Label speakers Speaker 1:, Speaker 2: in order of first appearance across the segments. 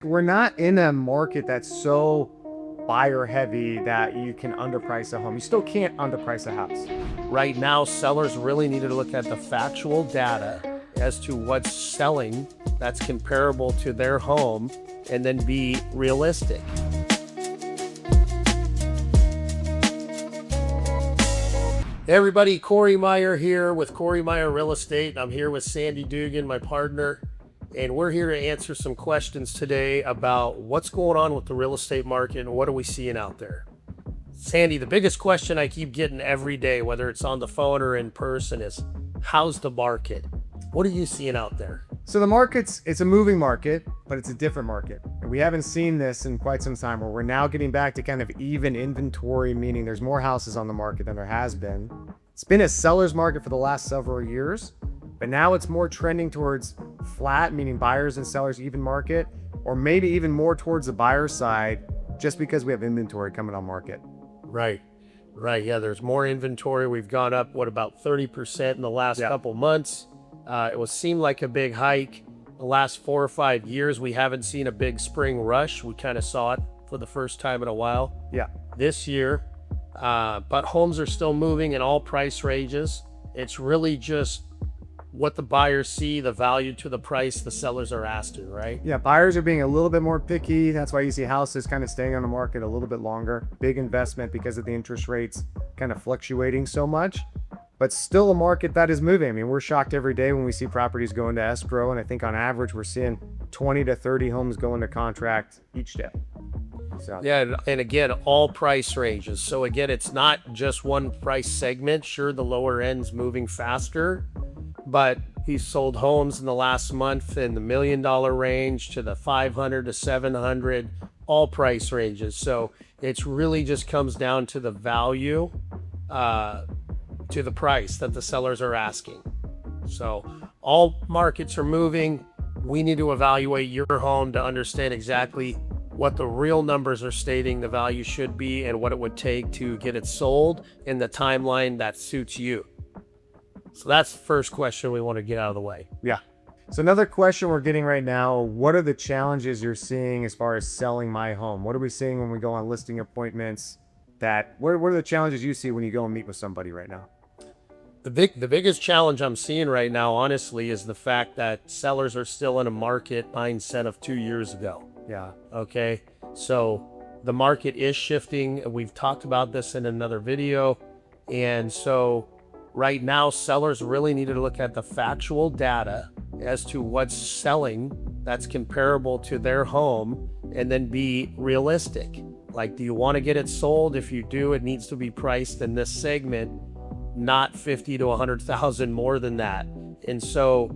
Speaker 1: We're not in a market that's so buyer heavy that you can underprice a home. You still can't underprice a house.
Speaker 2: Right now, sellers really need to look at the factual data as to what's selling that's comparable to their home and then be realistic. Hey everybody, Cory Meyer here with Cory Meyer Real Estate. I'm here with Sandy Dugan, my partner, and we're here to answer some questions today about what's going on with the real estate market and what are we seeing out there. Sandy, the biggest question I keep getting every day, whether it's on the phone or in person, is how's the market? What are you seeing out there?
Speaker 1: So the market's, it's a moving market, but it's a different market. And we haven't seen this in quite some time where we're now getting back to kind of even inventory, meaning there's more houses on the market than there has been. It's been a seller's market for the last several years, but now it's more trending towards flat, meaning buyers and sellers even market, or maybe even more towards the buyer side, just because we have inventory coming on market.
Speaker 2: Right. Yeah, there's more inventory. We've gone up, about 30% in the last couple months. It will seem like a big hike. The last 4 or 5 years, we haven't seen a big spring rush. We kind of saw it for the first time in a while.
Speaker 1: Yeah.
Speaker 2: This year, but homes are still moving in all price ranges. It's really just what the buyers see, the value to the price the sellers are asking, right?
Speaker 1: Yeah, buyers are being a little bit more picky. That's why you see houses kind of staying on the market a little bit longer. Big investment because of the interest rates kind of fluctuating so much, but still a market that is moving. I mean, we're shocked every day when we see properties go into escrow, and I think on average we're seeing 20 to 30 homes go into contract each day. So.
Speaker 2: Yeah, and again, all price ranges. So again, it's not just one price segment. Sure, the lower end's moving faster, but he's sold homes in the last month in the $1 million range to the 500 to 700, all price ranges. So it's really just comes down to the value, to the price that the sellers are asking. So all markets are moving. We need to evaluate your home to understand exactly what the real numbers are stating the value should be and what it would take to get it sold in the timeline that suits you. So that's the first question we want to get out of the way.
Speaker 1: Yeah. So another question we're getting right now, what are the challenges you're seeing as far as selling my home? What are we seeing when we go on listing appointments? What are the challenges you see when you go and meet with somebody right now?
Speaker 2: The biggest challenge I'm seeing right now, honestly, is the fact that sellers are still in a market mindset of 2 years ago.
Speaker 1: Yeah.
Speaker 2: Okay. So the market is shifting. We've talked about this in another video. And so right now, sellers really need to look at the factual data as to what's selling that's comparable to their home and then be realistic. Like, do you want to get it sold? If you do, it needs to be priced in this segment, not 50 to 100,000 more than that. And so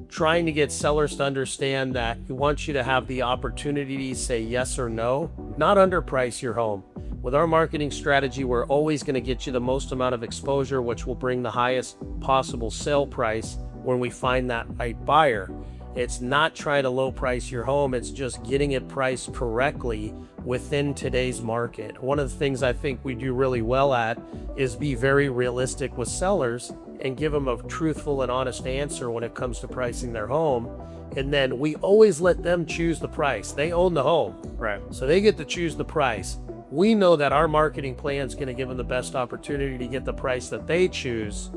Speaker 2: trying to get sellers to understand that we want you to have the opportunity to say yes or no, not underprice your home. With our marketing strategy, we're always going to get you the most amount of exposure, which will bring the highest possible sale price when we find that right buyer. It's not trying to low price your home. It's just getting it priced correctly within today's market. One of the things I think we do really well at is be very realistic with sellers and give them a truthful and honest answer when it comes to pricing their home. And then we always let them choose the price. They own the home.
Speaker 1: Right.
Speaker 2: So they get to choose the price. We know that our marketing plan is going to give them the best opportunity to get the price that they choose,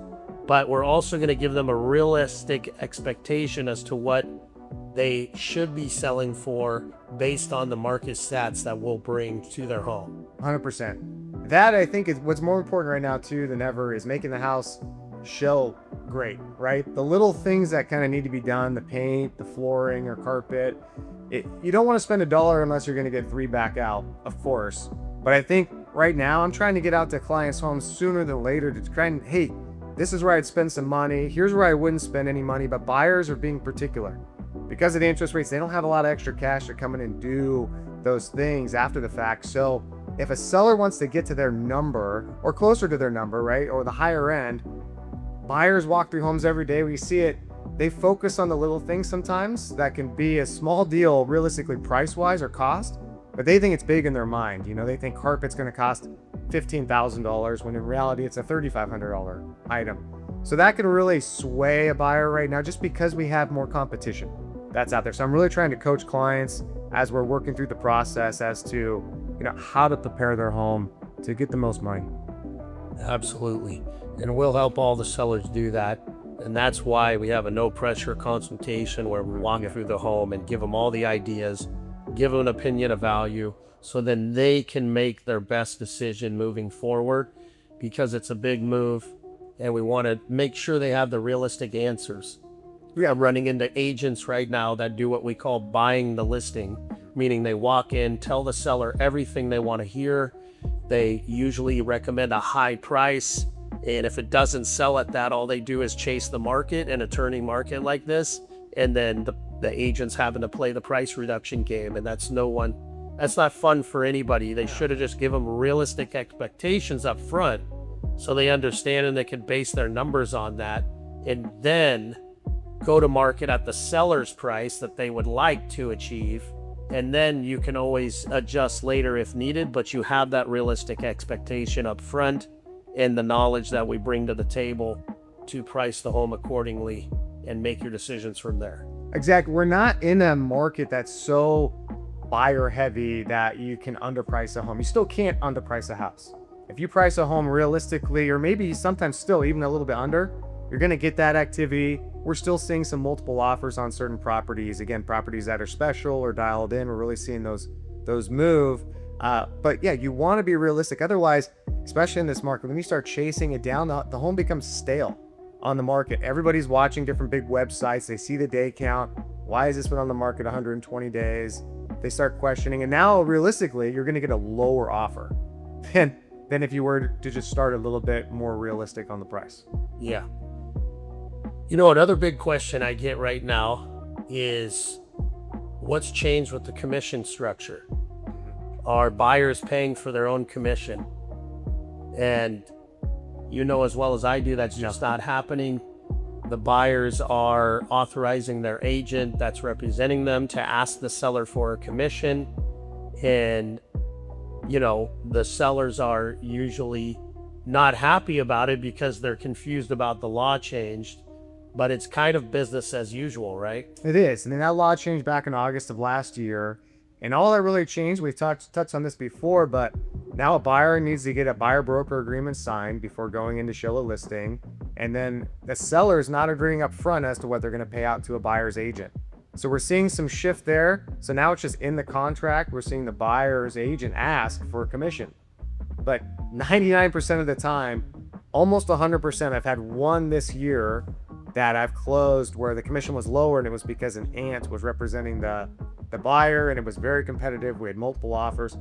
Speaker 2: but we're also going to give them a realistic expectation as to what they should be selling for based on the market stats that we'll bring to their home.
Speaker 1: 100%. That, I think, is what's more important right now too than ever, is making the house show great, right? The little things that kind of need to be done, the paint, the flooring or carpet, you don't want to spend $1 unless you're going to get 3 back out, of course. But I think right now I'm trying to get out to clients' homes sooner than later to try and, hey, this is where I'd spend some money. Here's where I wouldn't spend any money. But buyers are being particular. Because of the interest rates, they don't have a lot of extra cash to come in and do those things after the fact. So if a seller wants to get to their number or closer to their number, right, or the higher end, buyers walk through homes every day. We see it. They focus on the little things sometimes that can be a small deal realistically price-wise or cost, but they think it's big in their mind. You know, they think carpet's going to cost $15,000 when in reality it's a $3,500 item. So that can really sway a buyer right now just because we have more competition. that's out there. So I'm really trying to coach clients as we're working through the process as to, how to prepare their home to get the most money.
Speaker 2: Absolutely. And we'll help all the sellers do that. And that's why we have a no pressure consultation where we walk through the home and give them all the ideas, give them an opinion of value, so then they can make their best decision moving forward, because it's a big move and we want to make sure they have the realistic answers. We are running into agents right now that do what we call buying the listing, meaning they walk in, tell the seller everything they want to hear. They usually recommend a high price, and if it doesn't sell at that, all they do is chase the market in a turning market like this, and then the agents having to play the price reduction game, and that's not fun for anybody. They should have just given them realistic expectations up front so they understand and they can base their numbers on that, and then go to market at the seller's price that they would like to achieve. And then you can always adjust later if needed, but you have that realistic expectation up front and the knowledge that we bring to the table to price the home accordingly and make your decisions from there.
Speaker 1: Exactly. We're not in a market that's so buyer heavy that you can underprice a home. You still can't underprice a house. If you price a home realistically, or maybe sometimes still even a little bit under, you're going to get that activity. We're still seeing some multiple offers on certain properties. Again, properties that are special or dialed in, we're really seeing those move. But yeah, you want to be realistic. Otherwise, especially in this market, when you start chasing it down, the home becomes stale on the market. Everybody's watching different big websites. They see the day count. Why has this been on the market 120 days? They start questioning. And now realistically, you're going to get a lower offer than if you were to just start a little bit more realistic on the price.
Speaker 2: Yeah. Another big question I get right now is what's changed with the commission structure? Are buyers paying for their own commission? And as well as I do, that's just not happening. The buyers are authorizing their agent that's representing them to ask the seller for a commission. And, the sellers are usually not happy about it because they're confused about the law changed. But it's kind of business as usual, right?
Speaker 1: It is. And then that law changed back in August of last year. And all that really changed, we've touched on this before, but now a buyer needs to get a buyer broker agreement signed before going in to show a listing. And then the seller is not agreeing up front as to what they're going to pay out to a buyer's agent. So we're seeing some shift there. So now it's just in the contract. We're seeing the buyer's agent ask for a commission. But 99% of the time, almost 100%, I've had one this year that I've closed where the commission was lower, and it was because an aunt was representing the buyer, and it was very competitive. We had multiple offers.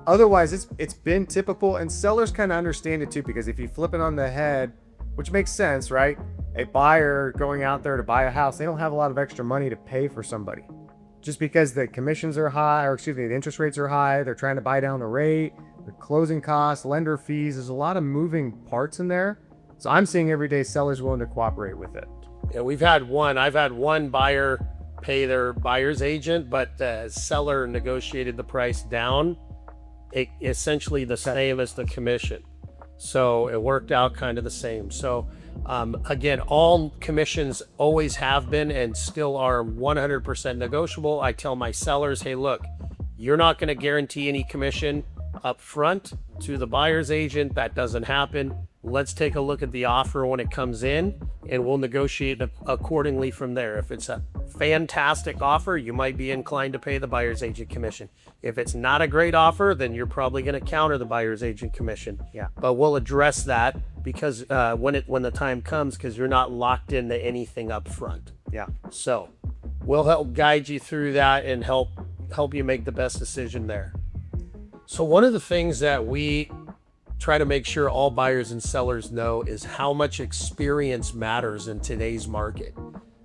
Speaker 1: Otherwise, it's been typical, and sellers kind of understand it too, because if you flip it on the head, which makes sense, right? A buyer going out there to buy a house, they don't have a lot of extra money to pay for somebody. Just because the commissions are high, the interest rates are high, they're trying to buy down the rate, the closing costs, lender fees, there's a lot of moving parts in there. So I'm seeing everyday sellers willing to cooperate with it.
Speaker 2: Yeah, I've had one buyer pay their buyer's agent, but the seller negotiated the price down, essentially the same as the commission. So it worked out kind of the same. So again, all commissions always have been and still are 100% negotiable. I tell my sellers, hey, look, you're not going to guarantee any commission up front to the buyer's agent. That doesn't happen. Let's take a look at the offer when it comes in, and we'll negotiate accordingly from there. If it's a fantastic offer, you might be inclined to pay the buyer's agent commission. If it's not a great offer, then you're probably going to counter the buyer's agent commission.
Speaker 1: Yeah.
Speaker 2: But we'll address that because when the time comes, because you're not locked into anything up front.
Speaker 1: Yeah.
Speaker 2: So we'll help guide you through that and help you make the best decision there. So one of the things that we try to make sure all buyers and sellers know is how much experience matters in today's market.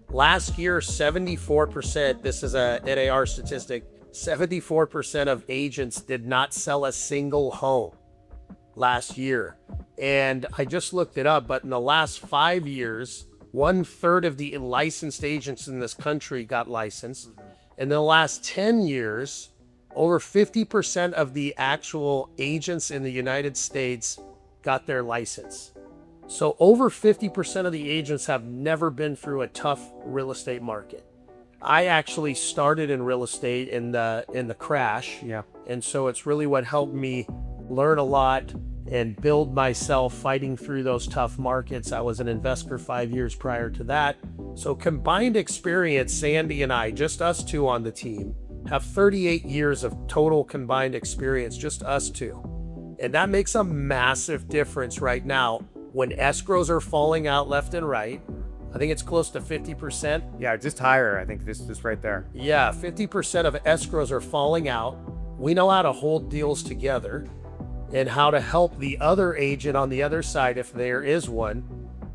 Speaker 2: Last year, 74%, this is a NAR statistic, 74% of agents did not sell a single home last year. And I just looked it up, but in the last 5 years, 1/3 of the licensed agents in this country got licensed. In the last 10 years, over 50% of the actual agents in the United States got their license. So over 50% of the agents have never been through a tough real estate market. I actually started in real estate in the crash.
Speaker 1: Yeah.
Speaker 2: And so it's really what helped me learn a lot and build myself fighting through those tough markets. I was an investor 5 years prior to that. So combined experience, Sandy and I, just us two on the team, have 38 years of total combined experience, just us two. And that makes a massive difference right now when escrows are falling out left and right. I think it's close to 50%.
Speaker 1: Yeah, just higher. I think this right there.
Speaker 2: Yeah, 50% of escrows are falling out. We know how to hold deals together and how to help the other agent on the other side, if there is one,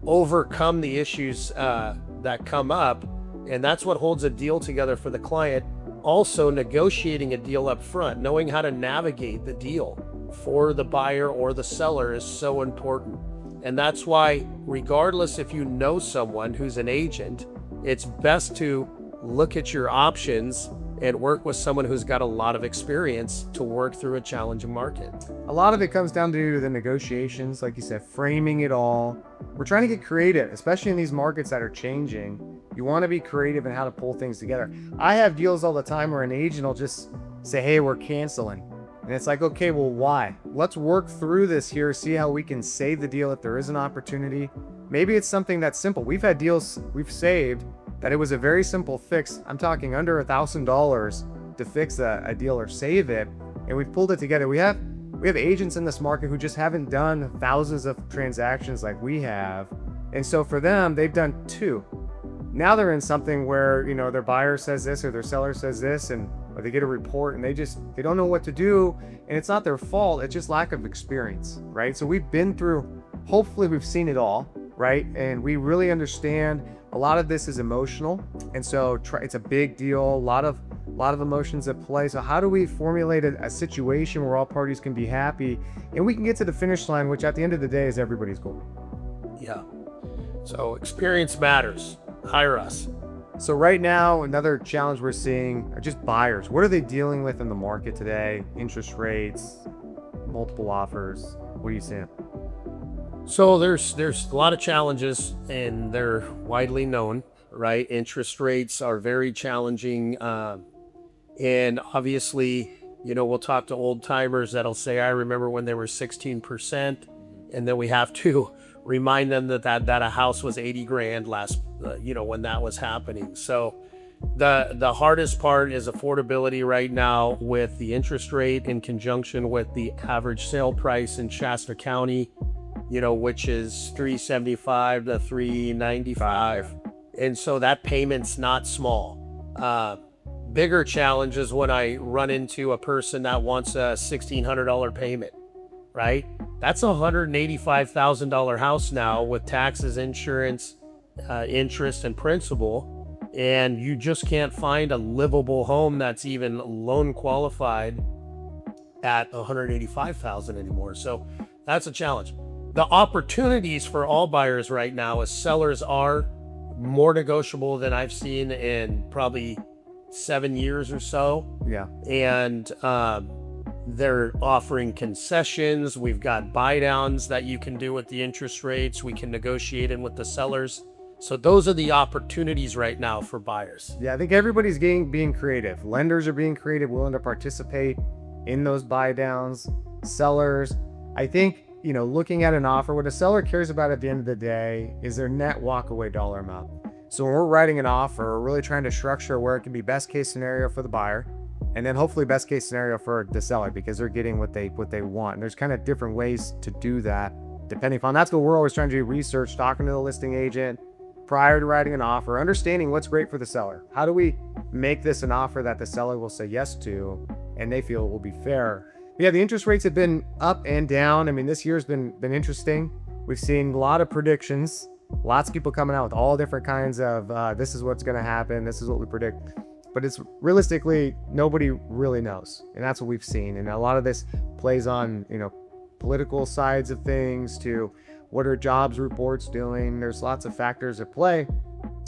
Speaker 2: overcome the issues that come up. And that's what holds a deal together for the client. Also, negotiating a deal up front, knowing how to navigate the deal for the buyer or the seller is so important. And that's why, regardless if you know someone who's an agent, it's best to look at your options and work with someone who's got a lot of experience to work through a challenging market.
Speaker 1: A lot of it comes down to the negotiations, like you said, framing it all. We're trying to get creative, especially in these markets that are changing. You want to be creative in how to pull things together. I have deals all the time where an agent will just say, hey, we're canceling. And it's like, okay, well, why? Let's work through this here, see how we can save the deal if there is an opportunity. Maybe it's something that's simple. We've had deals we've saved that it was a very simple fix. I'm talking under $1,000 to fix a deal or save it, and we've pulled it together. We have agents in this market who just haven't done thousands of transactions like we have, and so for them, they've done two. Now they're in something where, their buyer says this or their seller says this, or they get a report and they don't know what to do, and it's not their fault, it's just lack of experience, right? So we've been through, hopefully we've seen it all, right? And we really understand a lot of this is emotional, and so it's a big deal, a lot of emotions at play. So how do we formulate a situation where all parties can be happy and we can get to the finish line, which at the end of the day is everybody's goal?
Speaker 2: Yeah. So experience matters. Hire us.
Speaker 1: So right now, another challenge we're seeing are just buyers. What are they dealing with in the market today? Interest rates, multiple offers. What are you seeing?
Speaker 2: So there's a lot of challenges, and they're widely known, right? Interest rates are very challenging. And obviously, we'll talk to old timers that'll say, I remember when they were 16%. And then we have to remind them that a house was 80 grand last, when that was happening. So the hardest part is affordability right now with the interest rate in conjunction with the average sale price in Shasta County, which is $375 to $395. And so that payment's not small. Bigger challenge is when I run into a person that wants a $1,600 payment, right? That's a $185,000 house now with taxes, insurance, interest, and principal. And you just can't find a livable home that's even loan qualified at $185,000 anymore. So that's a challenge. The opportunities for all buyers right now is sellers are more negotiable than I've seen in probably 7 years or so.
Speaker 1: Yeah.
Speaker 2: And they're offering concessions. We've got buy downs that you can do with the interest rates. We can negotiate in with the sellers. So those are the opportunities right now for buyers.
Speaker 1: Yeah, I think everybody's being creative. Lenders are being creative, willing to participate in those buy downs. Sellers, I think, looking at an offer, what a seller cares about at the end of the day is their net walkaway dollar amount. So when we're writing an offer, we're really trying to structure where it can be best case scenario for the buyer, and then hopefully best case scenario for the seller, because they're getting what they want. And there's kind of different ways to do that depending upon. That's what we're always trying to do: research, talking to the listing agent prior to writing an offer, understanding what's great for the seller. How do we make this an offer that the seller will say yes to and they feel will be fair? Yeah, the interest rates have been up and down. I mean, this year's been interesting. We've seen a lot of predictions, lots of people coming out with all different kinds of this is what's going to happen, this is what we predict. But it's realistically, nobody really knows. And that's what we've seen. And a lot of this plays on, political sides of things to what are jobs reports doing. There's lots of factors at play.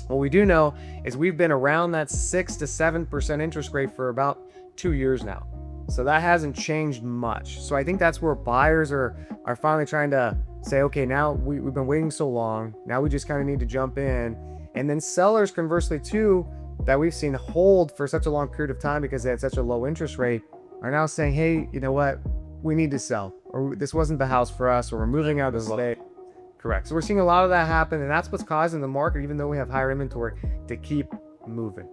Speaker 1: What we do know is we've been around that 6 to 7% interest rate for about 2 years now. So that hasn't changed much. So I think that's where buyers are finally trying to say, okay, now we've been waiting so long. Now we just kind of need to jump in. And then sellers, conversely too, that we've seen hold for such a long period of time because they had such a low interest rate are now saying, hey, you know what? We need to sell, or this wasn't the house for us, or we're moving out of the state. Correct. So we're seeing a lot of that happen, and that's what's causing the market, even though we have higher inventory, to keep moving.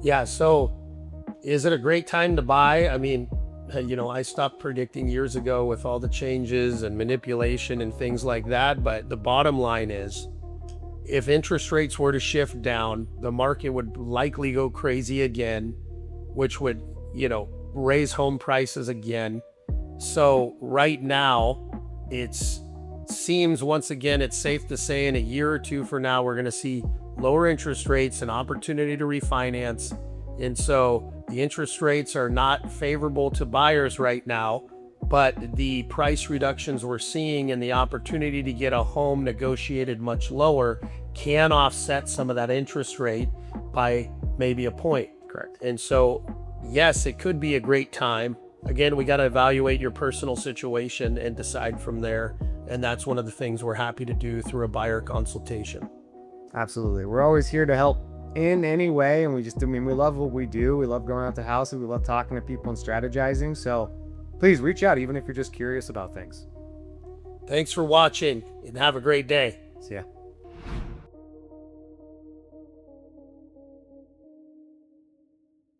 Speaker 2: Yeah. So is it a great time to buy? I mean, I stopped predicting years ago with all the changes and manipulation and things like that. But the bottom line is, if interest rates were to shift down, the market would likely go crazy again, which would, raise home prices again. So right now, it seems, once again, it's safe to say in a year or two from now, we're going to see lower interest rates and opportunity to refinance. And so the interest rates are not favorable to buyers right now, but the price reductions we're seeing and the opportunity to get a home negotiated much lower can offset some of that interest rate by maybe a point.
Speaker 1: Correct.
Speaker 2: And so, yes, it could be a great time. Again, we got to evaluate your personal situation and decide from there. And that's one of the things we're happy to do through a buyer consultation.
Speaker 1: Absolutely. We're always here to help in any way. And we love what we do. We love going out to houses. We love talking to people and strategizing. So please reach out, even if you're just curious about things.
Speaker 2: Thanks for watching, and have a great day.
Speaker 1: See ya.